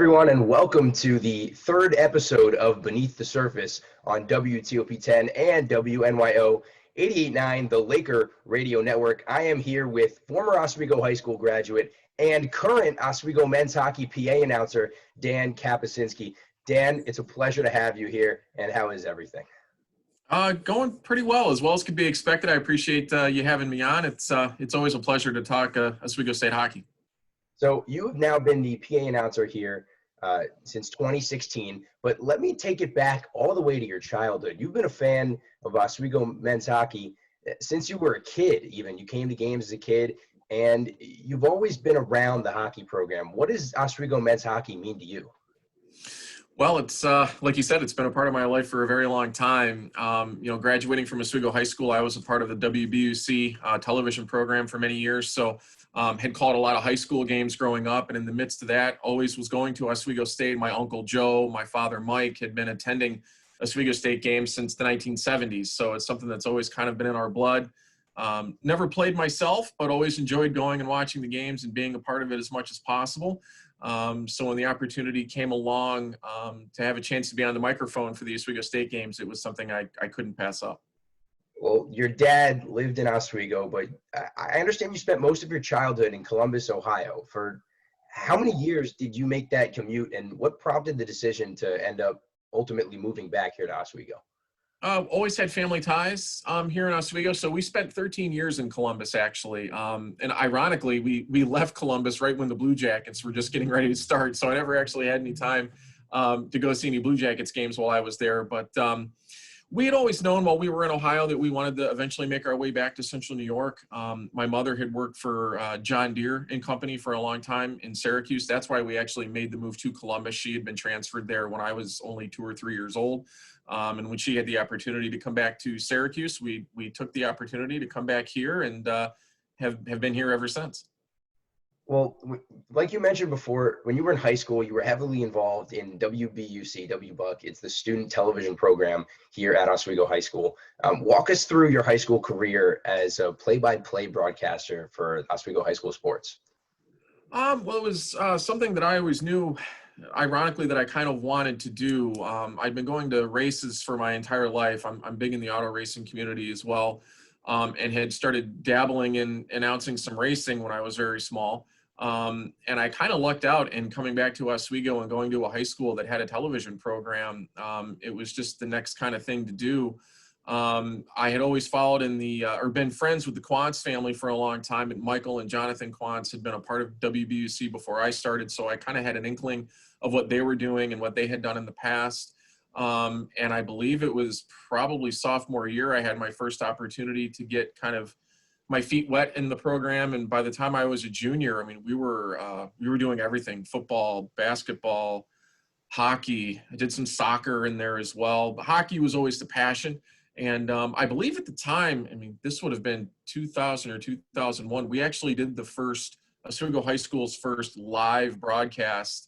everyone, and welcome to the third episode of Beneath the Surface on WTOP 10 and WNYO 88.9, the Laker Radio Network. I am here with former Oswego High School graduate and current Oswego men's hockey PA announcer, Dan Kapuscinski. Dan, it's a pleasure to have you here, and how is everything? Going pretty well as could be expected. I appreciate you having me on. It's always a pleasure to talk Oswego State hockey. So you have now been the PA announcer here since 2016, but let me take it back all the way to your childhood. You've been a fan of Oswego men's hockey since you were a kid even. You came to games as a kid, and you've always been around the hockey program. What does Oswego men's hockey mean to you? Well, it's like you said, it's been a part of my life for a very long time. Graduating from Oswego High School, I was a part of the WBUC television program for many years. So had called a lot of high school games growing up. And in the midst of that, always was going to Oswego State. My uncle Joe, my father Mike had been attending Oswego State games since the 1970s. So it's something that's always kind of been in our blood. Never played myself, but always enjoyed going and watching the games and being a part of it as much as possible. So when the opportunity came along to have a chance to be on the microphone for the Oswego State games, it was something I couldn't pass up. Well, your dad lived in Oswego, but I understand you spent most of your childhood in Columbus, Ohio. For how many years did you make that commute, and what prompted the decision to end up ultimately moving back here to Oswego? Always had family ties here in Oswego, so we spent 13 years in Columbus, actually. And ironically, we left Columbus right when the Blue Jackets were just getting ready to start, so I never actually had any time to go see any Blue Jackets games while I was there. But we had always known while we were in Ohio that we wanted to eventually make our way back to Central New York. My mother had worked for John Deere and Company for a long time in Syracuse. That's why we actually made the move to Columbus. She had been transferred there when I was only 2 or 3 years old. And when she had the opportunity to come back to Syracuse, we took the opportunity to come back here and have been here ever since. Well, like you mentioned before, when you were in high school, you were heavily involved in WBUC, WBUC. It's the student television program here at Oswego High School. Walk us through your high school career as a play-by-play broadcaster for Oswego High School sports. Well, it was something that I always knew, ironically, that I kind of wanted to do. I'd been going to races for my entire life. I'm big in the auto racing community as well, and had started dabbling in announcing some racing when I was very small. And I kind of lucked out in coming back to Oswego and going to a high school that had a television program. It was just the next kind of thing to do. I had always followed or been friends with the Quantz family for a long time, and Michael and Jonathan Quantz had been a part of WBUC before I started. So I kind of had an inkling of what they were doing and what they had done in the past. And I believe it was probably sophomore year I had my first opportunity to get kind of my feet wet in the program. And by the time I was a junior, I mean, we were doing everything: football, basketball, hockey. I did some soccer in there as well, but hockey was always the passion. And I believe at the time, I mean, this would have been 2000 or 2001, we actually did the first Oswego High School's first live broadcast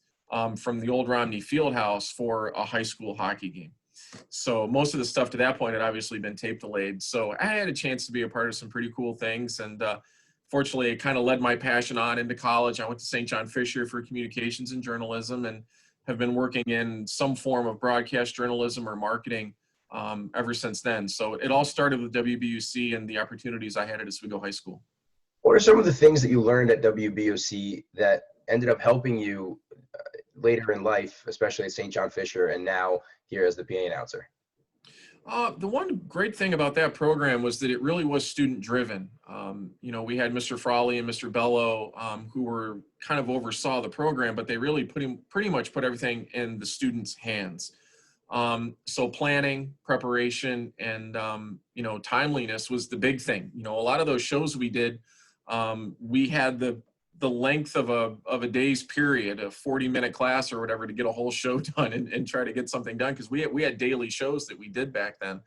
from the old Romney Fieldhouse for a high school hockey game. So most of the stuff to that point had obviously been tape delayed. So I had a chance to be a part of some pretty cool things. And fortunately, it kind of led my passion on into college. I went to St. John Fisher for communications and journalism, and have been working in some form of broadcast journalism or marketing ever since then. So it all started with WBUC and the opportunities I had at Oswego High School. What are some of the things that you learned at WBUC that ended up helping you later in life, especially at St. John Fisher and now here as the PA announcer? The one great thing about that program was that it really was student driven. We had Mr. Frawley and Mr. Bello who were kind of oversaw the program, but they really pretty much put everything in the students' hands. So planning, preparation, and, timeliness was the big thing. A lot of those shows we did, we had the length of a day's period, a 40-minute class or whatever, to get a whole show done and try to get something done, because we had daily shows that we did back then.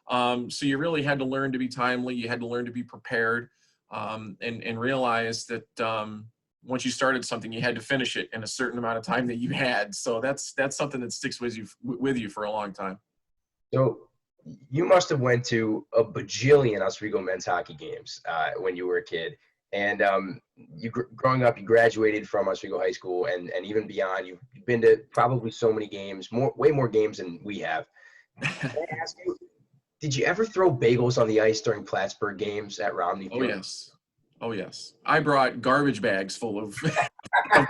So you really had to learn to be timely. You had to learn to be prepared, and realize that once you started something, you had to finish it in a certain amount of time that you had. So that's something that sticks with you for a long time. So you must have went to a bajillion Oswego men's hockey games when you were a kid. And growing up, you graduated from Oswego High School, and even beyond. You've been to probably so many games, way more games than we have. Can I ask you, did you ever throw bagels on the ice during Plattsburgh games at Romney Oh Field? yes. Oh yes. I brought garbage bags full of, of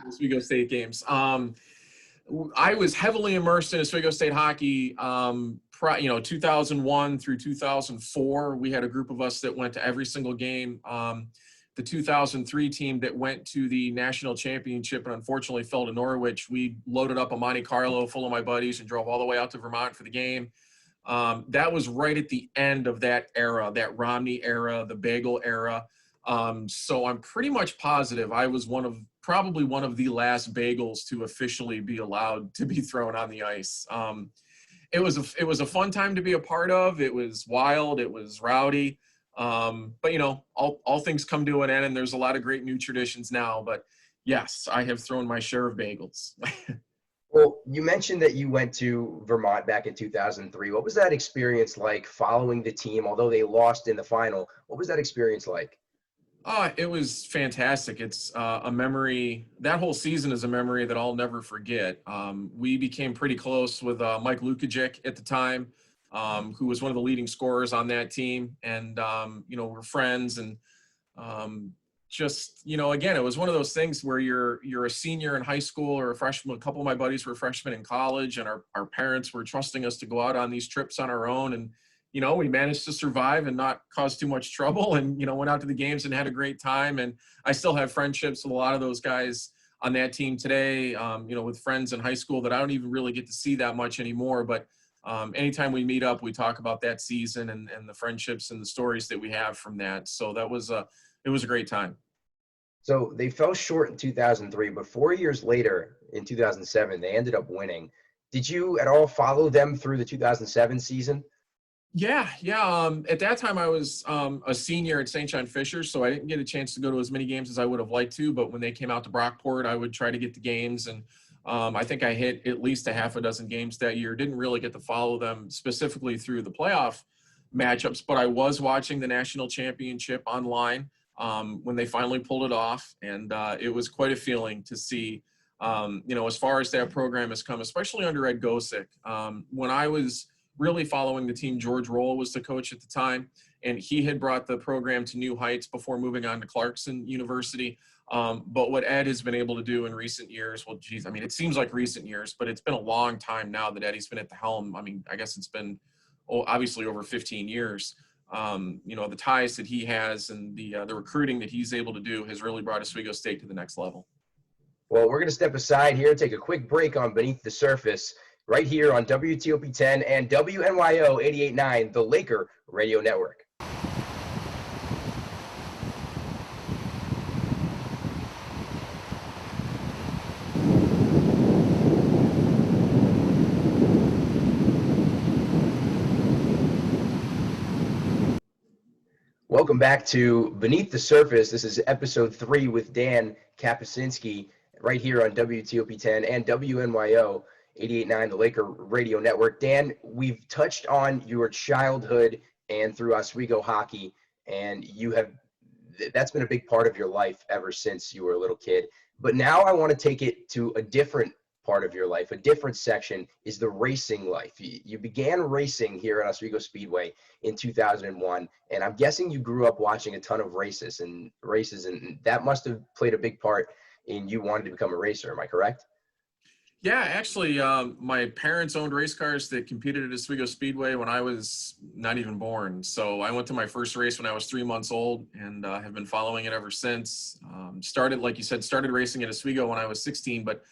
Oswego State games. I was heavily immersed in Oswego State hockey. 2001 through 2004, we had a group of us that went to every single game. The 2003 team that went to the national championship and unfortunately fell to Norwich, we loaded up a Monte Carlo full of my buddies and drove all the way out to Vermont for the game. That was right at the end of that era, that Romney era, the bagel era. So I'm pretty much positive I was probably one of the last bagels to officially be allowed to be thrown on the ice. It was a fun time to be a part of. It was wild. It was rowdy. But all things come to an end, and there's a lot of great new traditions now. But yes, I have thrown my share of bagels. Well, you mentioned that you went to Vermont back in 2003. What was that experience like following the team? Although they lost in the final, what was that experience like? It was fantastic. It's a memory. That whole season is a memory that I'll never forget. We became pretty close with Mike Lukajic at the time, who was one of the leading scorers on that team. And, we're friends. And again, it was one of those things where you're a senior in high school or a freshman. A couple of my buddies were freshmen in college, and our parents were trusting us to go out on these trips on our own. And we managed to survive and not cause too much trouble, and, went out to the games and had a great time. And I still have friendships with a lot of those guys on that team today, with friends in high school that I don't even really get to see that much anymore. But anytime we meet up, we talk about that season and the friendships and the stories that we have from that. So it was a great time. So they fell short in 2003, but 4 years later, in 2007, they ended up winning. Did you at all follow them through the 2007 season? Yeah. At that time, I was a senior at St. John Fisher, so I didn't get a chance to go to as many games as I would have liked to. But when they came out to Brockport, I would try to get the games, and I think I hit at least a half a dozen games that year. Didn't really get to follow them specifically through the playoff matchups, but I was watching the national championship online when they finally pulled it off, and it was quite a feeling to see. As far as that program has come, especially under Ed Gosick. When I was really following the team, George Roll was the coach at the time, and he had brought the program to new heights before moving on to Clarkson University. But what Ed has been able to do in recent years, well, geez, I mean, it seems like recent years, but it's been a long time now that Eddie's been at the helm. I mean, I guess it's been obviously over 15 years. The ties that he has and the recruiting that he's able to do has really brought Oswego State to the next level. Well, we're going to step aside here, take a quick break on Beneath the Surface, right here on WTOP 10 and WNYO 88.9, the Laker Radio Network. Welcome back to Beneath the Surface. This is episode 3 with Dan Kapuscinski, right here on WTOP 10 and WNYO 88.9, the Laker Radio Network. Dan, we've touched on your childhood and through Oswego hockey, and that's been a big part of your life ever since you were a little kid. But now I want to take it to a different part of your life. A different section is the racing life. You began racing here at Oswego Speedway in 2001, and I'm guessing you grew up watching a ton of races, and that must have played a big part in you wanting to become a racer. Am I correct? Yeah, actually, my parents owned race cars that competed at Oswego Speedway when I was not even born. So I went to my first race when I was 3 months old, and have been following it ever since. Started racing at Oswego when I was 16, but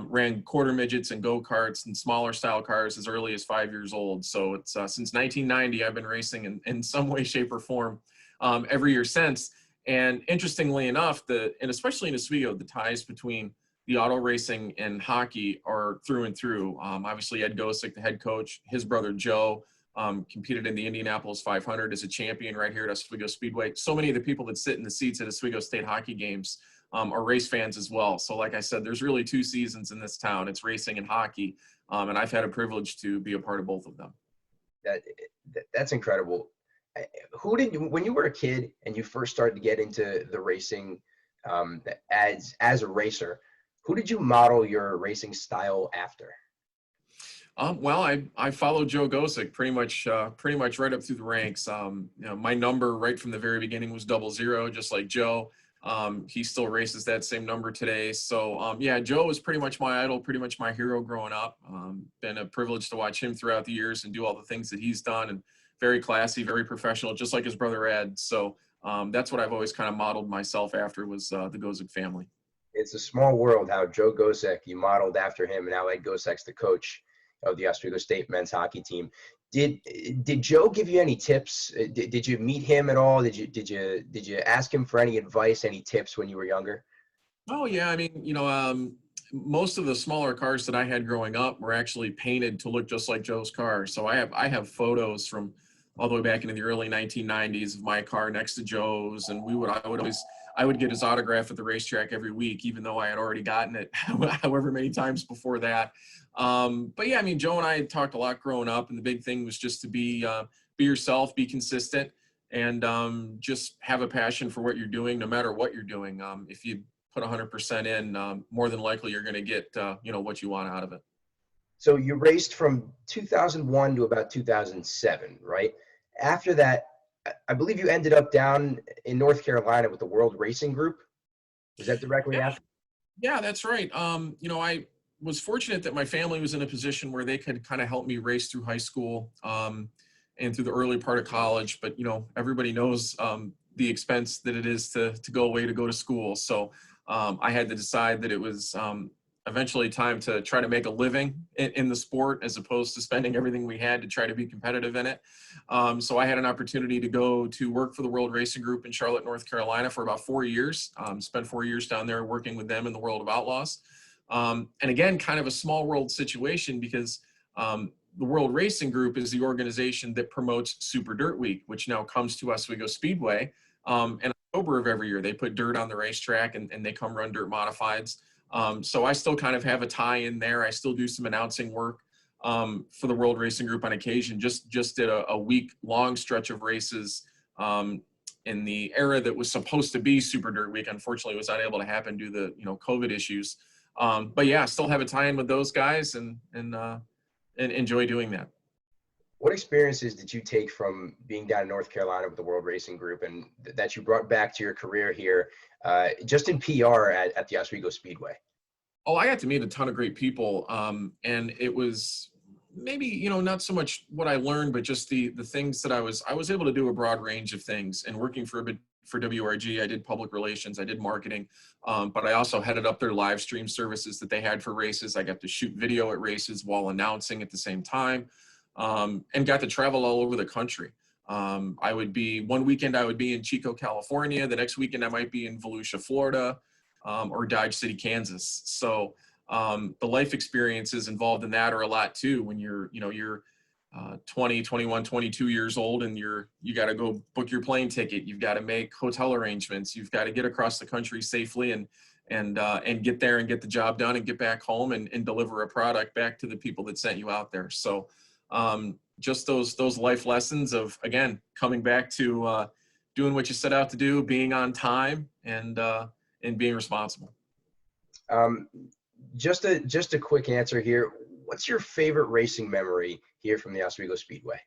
ran quarter midgets and go-karts and smaller style cars as early as 5 years old. So it's since 1990, I've been racing in some way, shape, or form every year since. And interestingly enough, and especially in Oswego, the ties between the auto racing and hockey are through and through. Obviously, Ed Gosick, the head coach, his brother Joe, competed in the Indianapolis 500 as a champion right here at Oswego Speedway. So many of the people that sit in the seats at Oswego State hockey games are race fans as well. So like I said, there's really 2 seasons in this town. It's racing and hockey, and I've had a privilege to be a part of both of them. That's incredible. who did you, when you were a kid and you first started to get into the racing as a racer, who did you model your racing style after? Well, I followed Joe Gosick pretty much right up through the ranks. My number right from the very beginning was 00, just like Joe. He still races that same number today. So yeah, Joe was pretty much my idol, pretty much my hero growing up. Been a privilege to watch him throughout the years and do all the things that he's done, and very classy, very professional, just like his brother Ed. So that's what I've always kind of modeled myself after, was the Gosick family. It's a small world how Joe Gosek, you modeled after him, and now Ed Gosek's the coach of the Oswego State men's hockey team. Did Joe give you any tips? Did you meet him at all? Did you ask him for any advice, any tips when you were younger? Oh yeah, I mean, most of the smaller cars that I had growing up were actually painted to look just like Joe's car. So I have photos from all the way back into the early 1990s of my car next to Joe's, and I would get his autograph at the racetrack every week, even though I had already gotten it however many times before that. But yeah, I mean, Joe and I had talked a lot growing up, and the big thing was just to be yourself, be consistent, and just have a passion for what you're doing, no matter what you're doing. If you put 100% in, more than likely you're going to get what you want out of it. So you raced from 2001 to about 2007, right? After that, I believe you ended up down in North Carolina with the World Racing Group. Was that directly Yeah, after? yeah, that's right. I was fortunate that my family was in a position where they could kind of help me race through high school and through the early part of college. But everybody knows the expense that it is to go away to go to school. So I had to decide that it was eventually time to try to make a living in the sport, as opposed to spending everything we had to try to be competitive in it. So I had an opportunity to go to work for the World Racing Group in Charlotte, North Carolina for about 4 years. Spent 4 years down there working with them in the World of Outlaws. And again, kind of a small world situation, because the World Racing Group is the organization that promotes Super Dirt Week, which now comes to Oswego Speedway. In October of every year, they put dirt on the racetrack, and they come run dirt modifieds. So I still kind of have a tie in there. I still do some announcing work for the World Racing Group on occasion. Just did a week-long stretch of races in the era that was supposed to be Super Dirt Week. Unfortunately, it was unable to happen due to the COVID issues. But yeah, still have a tie-in with those guys, and enjoy doing that. What experiences did you take from being down in North Carolina with the World Racing Group, and that you brought back to your career here, just in PR at the Oswego Speedway? Oh, I got to meet a ton of great people, and it was maybe not so much what I learned, but just the things that I was able to do a broad range of things. And working for WRG, I did public relations, I did marketing, but I also headed up their live stream services that they had for races. I got to shoot video at races while announcing at the same time, and got to travel all over the country. One weekend I would be in Chico, California. The next weekend I might be in Volusia, Florida, or Dodge City, Kansas. So the life experiences involved in that are a lot too. When you're 20, 21, 22 years old, and you got to go book your plane ticket. You've got to make hotel arrangements. You've got to get across the country safely and get there and get the job done and get back home and deliver a product back to the people that sent you out there. So just those life lessons of, again, coming back to doing what you set out to do, being on time, and being responsible. Just a quick answer here. What's your favorite racing memory here from the Oswego Speedway?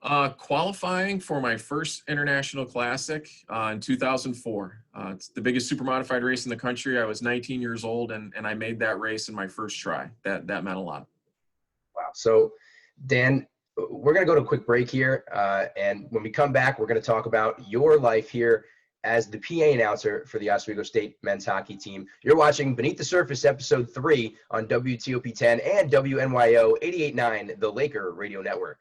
Qualifying for my first international classic in 2004. It's the biggest super modified race in the country. I was 19 years old, and I made that race in my first try. That meant a lot. Wow. So, Dan, we're going to go to a quick break here. And when we come back, we're going to talk about your life here as the PA announcer for the Oswego State men's hockey team. You're watching Beneath the Surface, episode 3 on WTOP 10 and WNYO 88.9, the Laker Radio Network.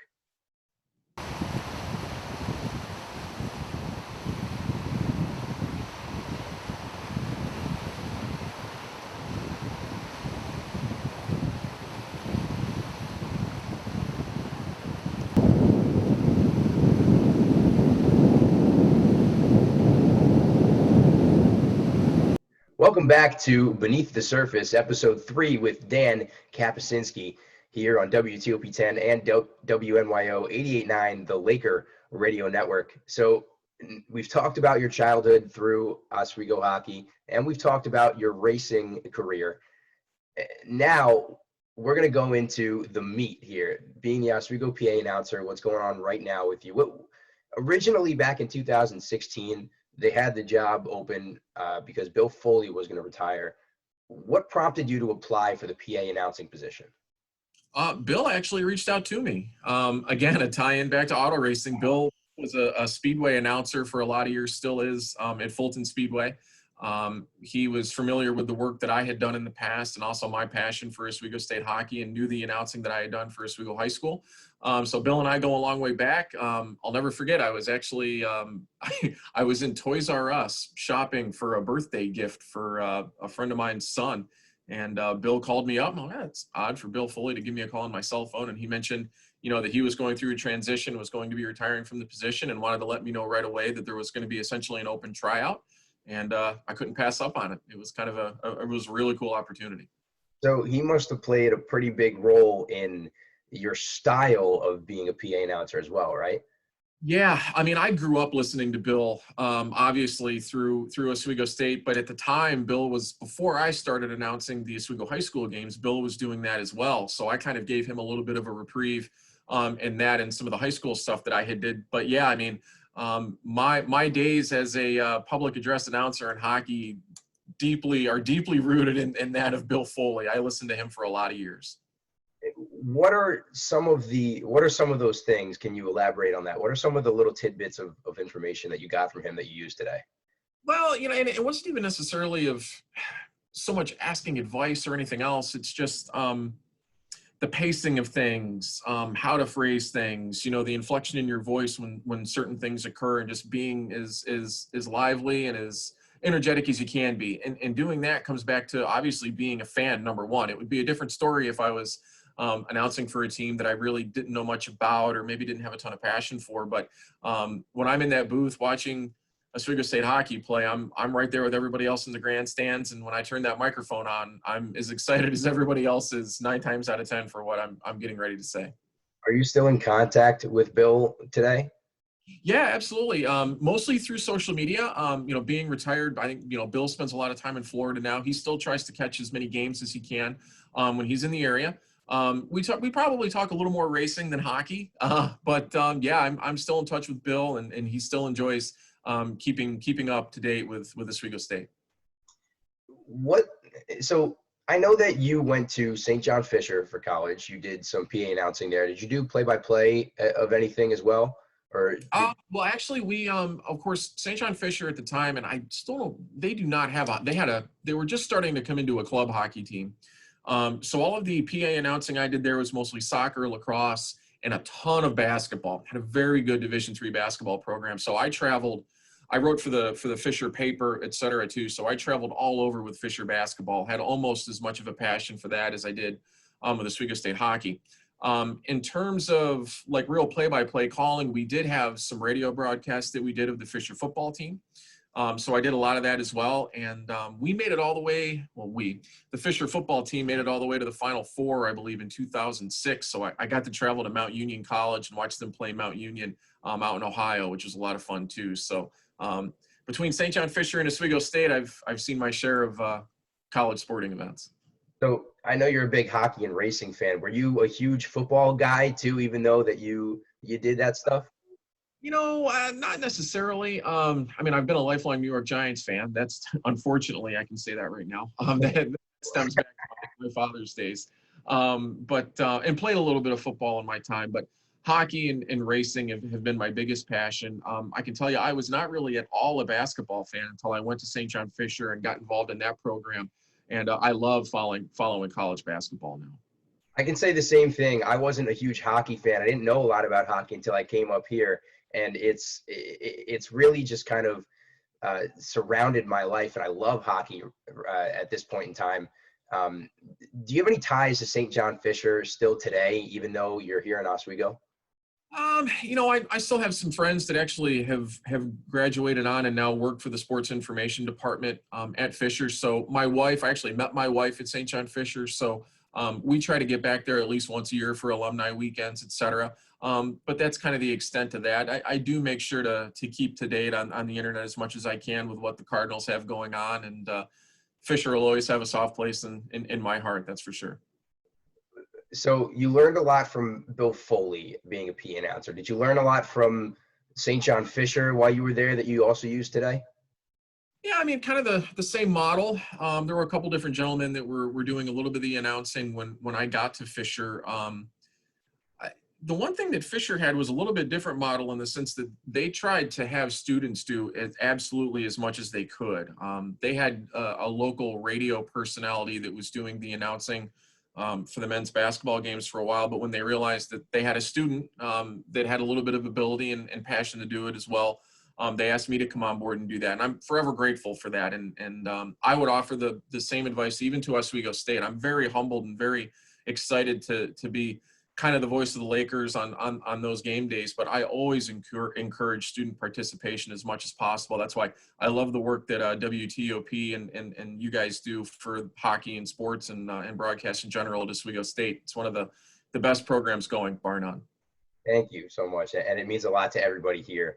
Welcome back to Beneath the Surface, episode 3 with Dan Kapuscinski here on WTOP 10 and WNYO 88.9, the Laker Radio Network. So we've talked about your childhood through Oswego hockey, and we've talked about your racing career. Now we're going to go into the meat here, being the Oswego PA announcer, what's going on right now with you. Originally back in 2016, they had the job open because Bill Foley was going to retire. What prompted you to apply for the PA announcing position? Bill actually reached out to me. Again, a tie-in back to auto racing. Bill was a Speedway announcer for a lot of years, still is at Fulton Speedway. He was familiar with the work that I had done in the past and also my passion for Oswego State hockey, and knew the announcing that I had done for Oswego High School. So Bill and I go a long way back. I'll never forget, I was actually, I was in Toys R Us shopping for a birthday gift for a friend of mine's son. And Bill called me up. Oh, it's odd for Bill Foley to give me a call on my cell phone. And he mentioned, that he was going through a transition, was going to be retiring from the position, and wanted to let me know right away that there was going to be essentially an open tryout. And I couldn't pass up on it. It was kind of it was a really cool opportunity. So he must have played a pretty big role in your style of being a PA announcer as well, right? Yeah, I mean, I grew up listening to Bill, obviously through Oswego State, but at the time, Bill was, before I started announcing the Oswego High School games, Bill was doing that as well. So I kind of gave him a little bit of a reprieve in that and some of the high school stuff that I had did. But yeah, I mean, my days as a public address announcer in hockey are deeply rooted in that of Bill Foley. I listened to him for a lot of years. What are some of those things? Can you elaborate on that? What are some of the little tidbits of information that you got from him that you use today? Well, and it wasn't even necessarily of so much asking advice or anything else. It's just the pacing of things, how to phrase things, the inflection in your voice when certain things occur, and just being as lively and as energetic as you can be. And doing that comes back to obviously being a fan, number one. It would be a different story if I was announcing for a team that I really didn't know much about, or maybe didn't have a ton of passion for. But when I'm in that booth watching Oswego State hockey play, I'm right there with everybody else in the grandstands. And when I turn that microphone on, I'm as excited as everybody else is 9 times out of 10 for what I'm getting ready to say. Are you still in contact with Bill today? Yeah, absolutely. Mostly through social media. Being retired, I think, Bill spends a lot of time in Florida now. He still tries to catch as many games as he can when he's in the area. We probably talk a little more racing than hockey, but yeah, I'm still in touch with Bill, and he still enjoys keeping up to date with Oswego State. So I know that you went to St. John Fisher for college. You did some PA announcing there. Did you do play-by-play of anything as well? Well, actually, we of course, St. John Fisher at the time, and I still don't, they do not have they were just starting to come into a club hockey team. So all of the PA announcing I did there was mostly soccer, lacrosse, and a ton of basketball. Had a very good Division III basketball program. So I traveled. I wrote for the Fisher paper, et cetera, too. So I traveled all over with Fisher basketball. Had almost as much of a passion for that as I did with Oswego State hockey. In terms of like real play-by-play calling, we did have some radio broadcasts that we did of the Fisher football team. So I did a lot of that as well. And we made it all the way, the Fisher football team made it all the way to the Final Four, I believe, in 2006. So I got to travel to Mount Union College and watch them play Mount Union out in Ohio, which was a lot of fun too. So between St. John Fisher and Oswego State, I've seen my share of college sporting events. So I know you're a big hockey and racing fan. Were you a huge football guy too, even though that you did that stuff? Not necessarily. I mean, I've been a lifelong New York Giants fan. That's unfortunately, I can say that right now. That stems back to my father's days. And played a little bit of football in my time, but hockey and racing have been my biggest passion. I can tell you, I was not really at all a basketball fan until I went to St. John Fisher and got involved in that program. And I love following college basketball now. I can say the same thing. I wasn't a huge hockey fan. I didn't know a lot about hockey until I came up here, and it's really just kind of surrounded my life, and I love hockey at this point in time. Do you have any ties to St. John Fisher still today, even though you're here in Oswego? I still have some friends that actually have graduated on and now work for the sports information department at Fisher. So I actually met my wife at St. John Fisher. So We try to get back there at least once a year for alumni weekends, et cetera. But that's kind of the extent of that. I do make sure to keep to date on the internet as much as I can with what the Cardinals have going on. And Fisher will always have a soft place in my heart, that's for sure. So you learned a lot from Bill Foley being a PA announcer. Did you learn a lot from St. John Fisher while you were there that you also use today? Yeah, I mean, kind of the same model. There were a couple different gentlemen that were doing a little bit of the announcing when I got to Fisher. The one thing that Fisher had was a little bit different model in the sense that they tried to have students do absolutely as much as they could. They had a local radio personality that was doing the announcing for the men's basketball games for a while, but when they realized that they had a student that had a little bit of ability and passion to do it as well, they asked me to come on board and do that. And I'm forever grateful for that. And I would offer the same advice even to Oswego State. I'm very humbled and very excited to be kind of the voice of the Lakers on those game days, but I always encourage student participation as much as possible. That's why I love the work that WTOP and you guys do for hockey and sports and broadcast in general at Oswego State. It's one of the best programs going, bar none. Thank you so much. And it means a lot to everybody here.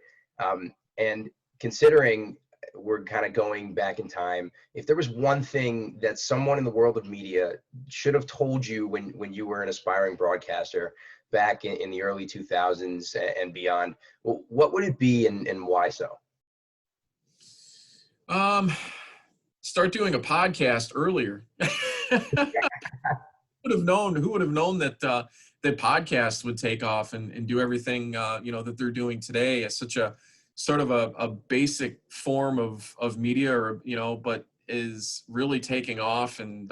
And considering we're kind of going back in time, if there was one thing that someone in the world of media should have told you when you were an aspiring broadcaster back in the early 2000s and beyond, what would it be and why so? Start doing a podcast earlier. Who would have known that that podcasts would take off and do everything that they're doing today as such a sort of a basic form of media, but is really taking off and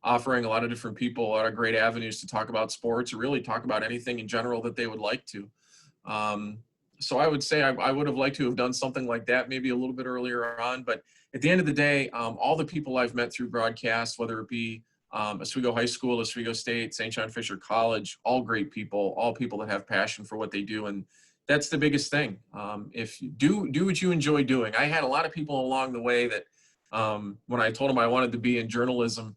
offering a lot of different people a lot of great avenues to talk about sports or really talk about anything in general that they would like to. So I would say I would have liked to have done something like that maybe a little bit earlier on. But at the end of the day, all the people I've met through broadcast, whether it be Oswego High School, Oswego State, St. John Fisher College, all great people, all people that have passion for what they do. And that's the biggest thing. If you do what you enjoy doing. I had a lot of people along the way that when I told them I wanted to be in journalism,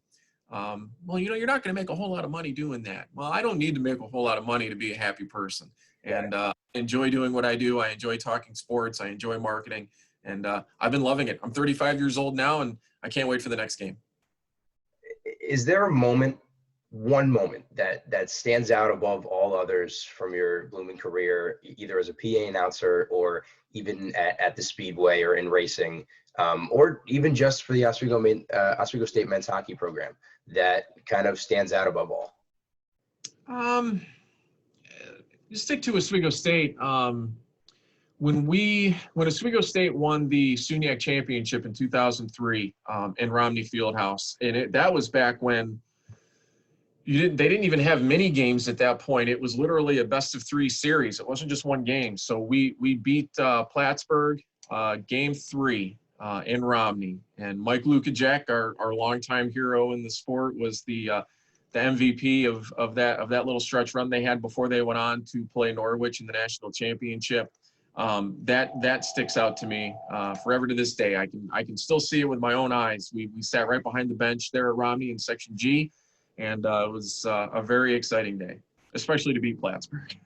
you're not going to make a whole lot of money doing that. Well, I don't need to make a whole lot of money to be a happy person. And I enjoy doing what I do. I enjoy talking sports. I enjoy marketing. And I've been loving it. I'm 35 years old now, and I can't wait for the next game. Is there one moment that stands out above all others from your blooming career, either as a PA announcer or even at the Speedway or in racing, or even just for the Oswego State men's hockey program, that kind of stands out above all? You stick to Oswego State. When Oswego State won the SUNYAC championship in 2003 in Romney Fieldhouse, and that was back when they didn't even have mini games at that point. It was literally a best of 3 series. It wasn't just one game. So we beat Plattsburgh game 3 in Romney, and Mike Lukajek, our longtime hero in the sport, was the MVP of that little stretch run they had before they went on to play Norwich in the national championship. That sticks out to me forever to this day. I can still see it with my own eyes. We sat right behind the bench there at Romney in Section G. And it was a very exciting day, especially to beat Plattsburgh.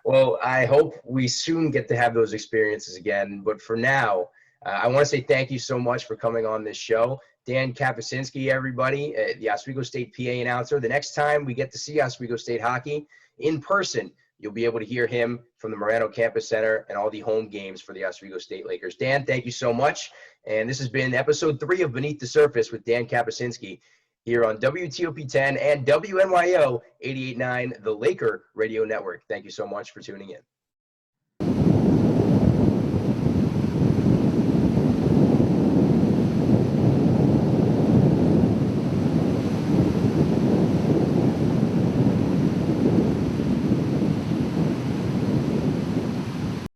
Well, I hope we soon get to have those experiences again. But for now, I want to say thank you so much for coming on this show. Dan Kapusinski, everybody, the Oswego State PA announcer. The next time we get to see Oswego State hockey in person, you'll be able to hear him from the Morano Campus Center and all the home games for the Oswego State Lakers. Dan, thank you so much. And this has been episode 3 of Beneath the Surface with Dan Kapusinski, here on WTOP 10 and WNYO 88.9, the Laker Radio Network. Thank you so much for tuning in.